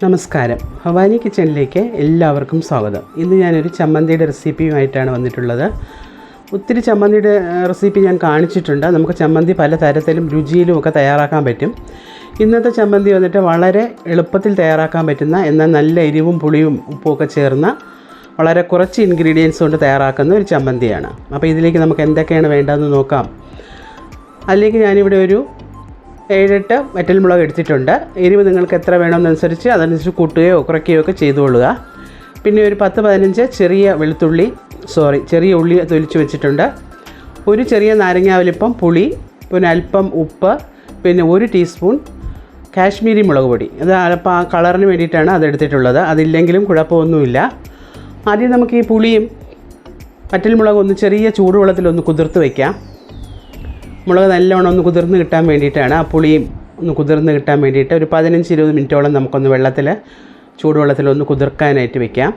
നമസ്കാരം, ഭവാനി കിച്ചണിലേക്ക് എല്ലാവർക്കും സ്വാഗതം. ഇന്ന് ഞാനൊരു ചമ്മന്തിയുടെ റെസിപ്പിയുമായിട്ടാണ് വന്നിട്ടുള്ളത്. ഒത്തിരി ചമ്മന്തിയുടെ റെസിപ്പി ഞാൻ കാണിച്ചിട്ടുണ്ട്. നമുക്ക് ചമ്മന്തി പല തരത്തിലും രുചിയിലും ഒക്കെ തയ്യാറാക്കാൻ പറ്റും. ഇന്നത്തെ ചമ്മന്തി വന്നിട്ട് വളരെ എളുപ്പത്തിൽ തയ്യാറാക്കാൻ പറ്റുന്ന, എന്നാൽ നല്ല എരിവും പുളിയും ഉപ്പും ഒക്കെ ചേർന്ന വളരെ കുറച്ച് ഇൻഗ്രീഡിയൻസ് കൊണ്ട് തയ്യാറാക്കുന്ന ഒരു ചമ്മന്തിയാണ്. അപ്പോൾ ഇതിലേക്ക് നമുക്ക് എന്തൊക്കെയാണ് വേണ്ടതെന്ന് നോക്കാം. അതിലേക്ക് ഞാനിവിടെ ഒരു 7-8 വറ്റൽമുളക് എടുത്തിട്ടുണ്ട്. എരിവ് നിങ്ങൾക്ക് എത്ര വേണമെന്നനുസരിച്ച് അതനുസരിച്ച് കൂട്ടുകയോ കുറയ്ക്കുകയോ ഒക്കെ ചെയ്തുകൊള്ളുക. പിന്നെ ഒരു 10-15 ചെറിയ ഉള്ളി തൊലിച്ച് വെച്ചിട്ടുണ്ട്. ഒരു ചെറിയ നാരങ്ങ വലിപ്പം പുളി, പിന്നെ അല്പം ഉപ്പ്, പിന്നെ 1 ടീസ്പൂൺ കാശ്മീരി മുളക് പൊടി. അത് അല്പം ആ കളറിന് വേണ്ടിയിട്ടാണ് അതെടുത്തിട്ടുള്ളത്. അതില്ലെങ്കിലും കുഴപ്പമൊന്നുമില്ല. ആദ്യം നമുക്ക് ഈ പുളിയും വറ്റൽമുളകും ഒന്ന് ചെറിയ ചൂടുവെള്ളത്തിലൊന്ന് കുതിർത്ത് വയ്ക്കാം. മുളക് നല്ലോണം ഒന്ന് കുതിർന്ന് കിട്ടാൻ വേണ്ടിയിട്ടാണ്, ആ പുളിയും ഒന്ന് കുതിർന്ന് കിട്ടാൻ വേണ്ടിയിട്ട് ഒരു 15-20 മിനിറ്റോളം നമുക്കൊന്ന് ചൂടുവെള്ളത്തിലൊന്ന് കുതിർക്കാനായിട്ട് വയ്ക്കാം.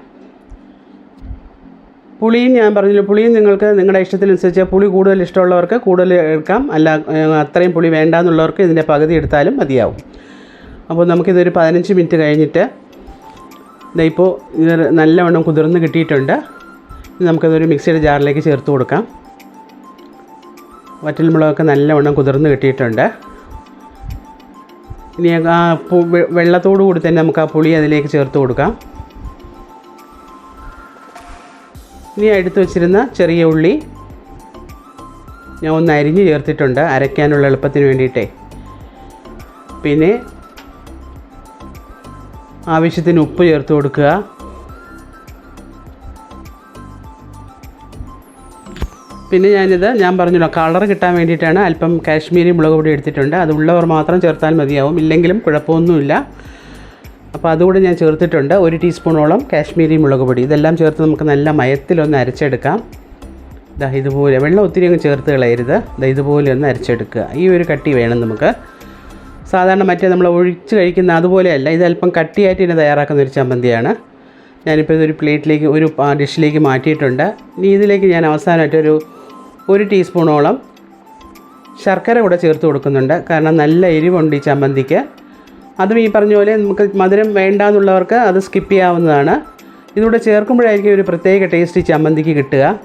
പുളിയും ഞാൻ പറഞ്ഞല്ലോ, പുളിയും നിങ്ങൾക്ക് നിങ്ങളുടെ ഇഷ്ടത്തിനനുസരിച്ച് പുളി കൂടുതൽ ഇഷ്ടമുള്ളവർക്ക് കൂടുതൽ എടുക്കാം, അല്ല അത്രയും പുളി വേണ്ടാന്നുള്ളവർക്ക് ഇതിൻ്റെ പകുതി എടുത്താലും മതിയാവും. അപ്പോൾ നമുക്കിതൊരു 15 മിനിറ്റ് കഴിഞ്ഞിട്ട് ഇപ്പോൾ ഇത് നല്ലവണ്ണം കുതിർന്ന് കിട്ടിയിട്ടുണ്ട്. നമുക്കതൊരു മിക്സിയുടെ ജാറിലേക്ക് ചേർത്ത് കൊടുക്കാം. വറ്റൽമുളകൊക്കെ നല്ലവണ്ണം കുതിർന്ന് കിട്ടിയിട്ടുണ്ട്. ഇനി ആ വെള്ളത്തോടു കൂടി തന്നെ നമുക്ക് ആ പുളി അതിലേക്ക് ചേർത്ത് കൊടുക്കാം. ഇനി എടുത്ത് വെച്ചിരുന്ന ചെറിയ ഉള്ളി ഞാൻ ഒന്ന് അരിഞ്ഞ് ചേർത്തിട്ടുണ്ട്, അരയ്ക്കാനുള്ള എളുപ്പത്തിന് വേണ്ടിയിട്ടേ. പിന്നെ ആവശ്യത്തിന് ഉപ്പ് ചേർത്ത് കൊടുക്കുക. പിന്നെ ഞാൻ പറഞ്ഞല്ലോ, കളർ കിട്ടാൻ വേണ്ടിയിട്ടാണ് അല്പം കാശ്മീരി മുളക് പൊടി എടുത്തിട്ടുണ്ട്. അതുള്ളവർ മാത്രം ചേർത്താൽ മതിയാവും, ഇല്ലെങ്കിലും കുഴപ്പമൊന്നുമില്ല. അപ്പോൾ അതുകൂടി ഞാൻ ചേർത്തിട്ടുണ്ട്. 1 ടീസ്പൂണോളം കാശ്മീരി മുളക് പൊടി. ഇതെല്ലാം ചേർത്ത് നമുക്ക് നല്ല മയത്തിലൊന്ന് അരച്ചെടുക്കാം. ഇതുപോലെ വെള്ളം ഒത്തിരി അങ്ങ് ചേർത്ത് കളയരുത്. ഇതുപോലെ ഒന്ന് അരച്ചെടുക്കുക. ഈ ഒരു കട്ടി വേണം നമുക്ക്. സാധാരണ മറ്റേ നമ്മൾ ഒഴിച്ച് കഴിക്കുന്ന അതുപോലെയല്ല, ഇത് അല്പം കട്ടിയായിട്ട് തന്നെ തയ്യാറാക്കുന്ന ഒരു ചമ്മന്തിയാണ്. ഞാനിപ്പോൾ ഇതൊരു പ്ലേറ്റിലേക്ക്, ഒരു ഡിഷിലേക്ക് മാറ്റിയിട്ടുണ്ട്. ഇനി ഇതിലേക്ക് ഞാൻ അവസാനമായിട്ട് 1 ടീസ്പൂണോളം ശർക്കര കൂടെ ചേർത്ത് കൊടുക്കുന്നുണ്ട്. കാരണം നല്ല എരിവുണ്ട് ഈ ചമ്മന്തിക്ക്. അതും ഈ പറഞ്ഞ പോലെ നമുക്ക് മധുരം വേണ്ടാന്നുള്ളവർക്ക് അത് സ്കിപ്പ് ചെയ്യാവുന്നതാണ്. ഇതുകൂടെ ചേർക്കുമ്പോഴായിരിക്കും ഒരു പ്രത്യേക ടേസ്റ്റ് ഈ ചമ്മന്തിക്ക് കിട്ടുക.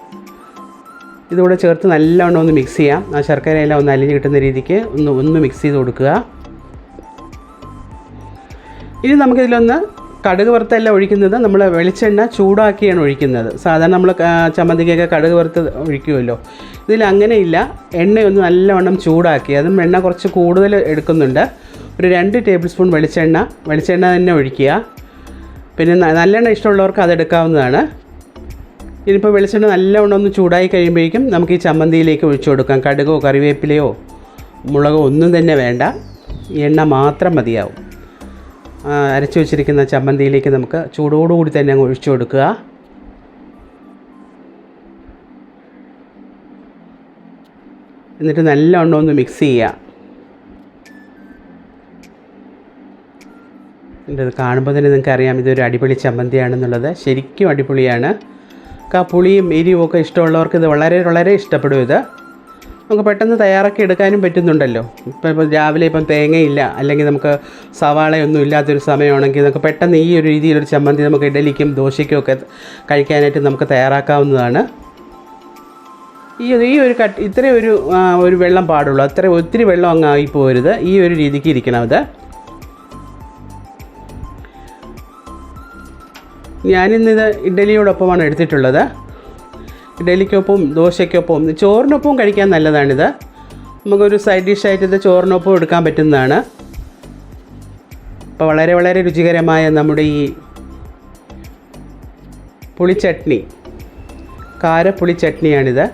ഇതുകൂടെ ചേർത്ത് നല്ലവണ്ണം ഒന്ന് മിക്സ് ചെയ്യാം. ആ ശർക്കരയെല്ലാം ഒന്ന് അലിഞ്ഞ് കിട്ടുന്ന രീതിക്ക് ഒന്ന് മിക്സ് ചെയ്ത് കൊടുക്കുക. ഇനി നമുക്കിതിലൊന്ന് കടുക് വറുത്തെല്ലാം ഒഴിക്കുന്നത് നമ്മൾ വെളിച്ചെണ്ണ ചൂടാക്കിയാണ് ഒഴിക്കുന്നത്. സാധാരണ നമ്മൾ ചമ്മന്തിക്കൊക്കെ കടുക് വറുത്ത് ഒഴിക്കുമല്ലോ. ഇതിൽ അങ്ങനെയില്ല, എണ്ണയൊന്ന് നല്ലവണ്ണം ചൂടാക്കി, അതും എണ്ണ കുറച്ച് കൂടുതൽ എടുക്കുന്നുണ്ട്. ഒരു 2 ടേബിൾ സ്പൂൺ വെളിച്ചെണ്ണ തന്നെ ഒഴിക്കുക. പിന്നെ നല്ലെണ്ണ ഇഷ്ടമുള്ളവർക്ക് അതെടുക്കാവുന്നതാണ്. ഇനിയിപ്പോൾ വെളിച്ചെണ്ണ നല്ലവണ്ണം ഒന്ന് ചൂടായി കഴിയുമ്പോഴേക്കും നമുക്ക് ഈ ചമ്മന്തിയിലേക്ക് ഒഴിച്ചു കൊടുക്കാം. കടുകോ കറിവേപ്പിലയോ മുളകോ ഒന്നും തന്നെ വേണ്ട, എണ്ണ മാത്രം മതിയാവും. അരച്ച് വെച്ചിരിക്കുന്ന ചമ്മന്തിയിലേക്ക് നമുക്ക് ചൂടോടുകൂടി തന്നെ അങ്ങ് ഒഴിച്ചു കൊടുക്കുക. എന്നിട്ട് നല്ലവണ്ണം ഒന്ന് മിക്സ് ചെയ്യുക. ഇത് കാണുമ്പോൾ തന്നെ നിങ്ങൾക്ക് അറിയാം ഇതൊരു അടിപൊളി ചമ്മന്തിയാണെന്നുള്ളത്. ശരിക്കും അടിപൊളിയാണ്. ആ പുളിയും എരിവും ഒക്കെ ഇഷ്ടമുള്ളവർക്ക് ഇത് വളരെ വളരെ ഇഷ്ടപ്പെടും. ഇത് നമുക്ക് പെട്ടെന്ന് തയ്യാറാക്കി എടുക്കാനും പറ്റുന്നുണ്ടല്ലോ. ഇപ്പോൾ രാവിലെ തേങ്ങയില്ല, അല്ലെങ്കിൽ നമുക്ക് സവാളയൊന്നും ഇല്ലാത്തൊരു സമയമാണെങ്കിൽ നമുക്ക് പെട്ടെന്ന് ഈ ഒരു രീതിയിലൊരു ചമ്മന്തി നമുക്ക് ഇഡലിക്കും ദോശയ്ക്കും ഒക്കെ കഴിക്കാനായിട്ട് നമുക്ക് തയ്യാറാക്കാവുന്നതാണ്. ഈ ഒരു ഇത്രയും ഒരു വെള്ളം പാടുള്ളൂ. ഒത്തിരി വെള്ളം അങ്ങ് ആയി പോരുത്. ഈ ഒരു രീതിക്ക് ഇരിക്കണം ഇത്. ഞാനിന്നിത് ഇഡലിയോടൊപ്പമാണ് എടുത്തിട്ടുള്ളത്. ഇഡലിക്കൊപ്പം ദോശയ്ക്കൊപ്പം ചോറിനൊപ്പവും കഴിക്കാൻ നല്ലതാണിത്. നമുക്കൊരു സൈഡ് ഡിഷായിട്ട് ഇത് ചോറിനൊപ്പം എടുക്കാൻ പറ്റുന്നതാണ്. അപ്പോൾ വളരെ വളരെ രുചികരമായ നമ്മുടെ ഈ പുളിച്ചട്നി, കാരപ്പുളി ചട്നിയാണിത്.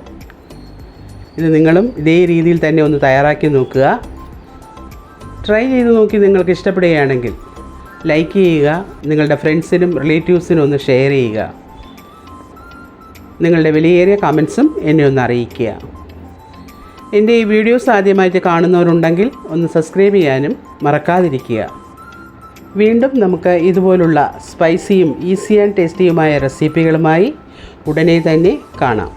ഇത് നിങ്ങളും ഇതേ രീതിയിൽ തന്നെ ഒന്ന് തയ്യാറാക്കി നോക്കുക. ട്രൈ ചെയ്ത് നോക്കി നിങ്ങൾക്ക് ഇഷ്ടപ്പെടുകയാണെങ്കിൽ ലൈക്ക് ചെയ്യുക. നിങ്ങളുടെ ഫ്രണ്ട്സിനും റിലേറ്റീവ്സിനും ഒന്ന് ഷെയർ ചെയ്യുക. നിങ്ങളുടെ വിലയേറിയ കമൻസും എന്നെ ഒന്ന് അറിയിക്കുക. എൻ്റെ ഈ വീഡിയോസ് ആദ്യമായിട്ട് കാണുന്നവരുണ്ടെങ്കിൽ ഒന്ന് സബ്സ്ക്രൈബ് ചെയ്യാനും മറക്കാതിരിക്കുക. വീണ്ടും നമുക്ക് ഇതുപോലുള്ള സ്പൈസിയും ഈസി ആൻഡ് ടേസ്റ്റിയുമായ റെസിപ്പികളുമായി ഉടനെ തന്നെ കാണാം.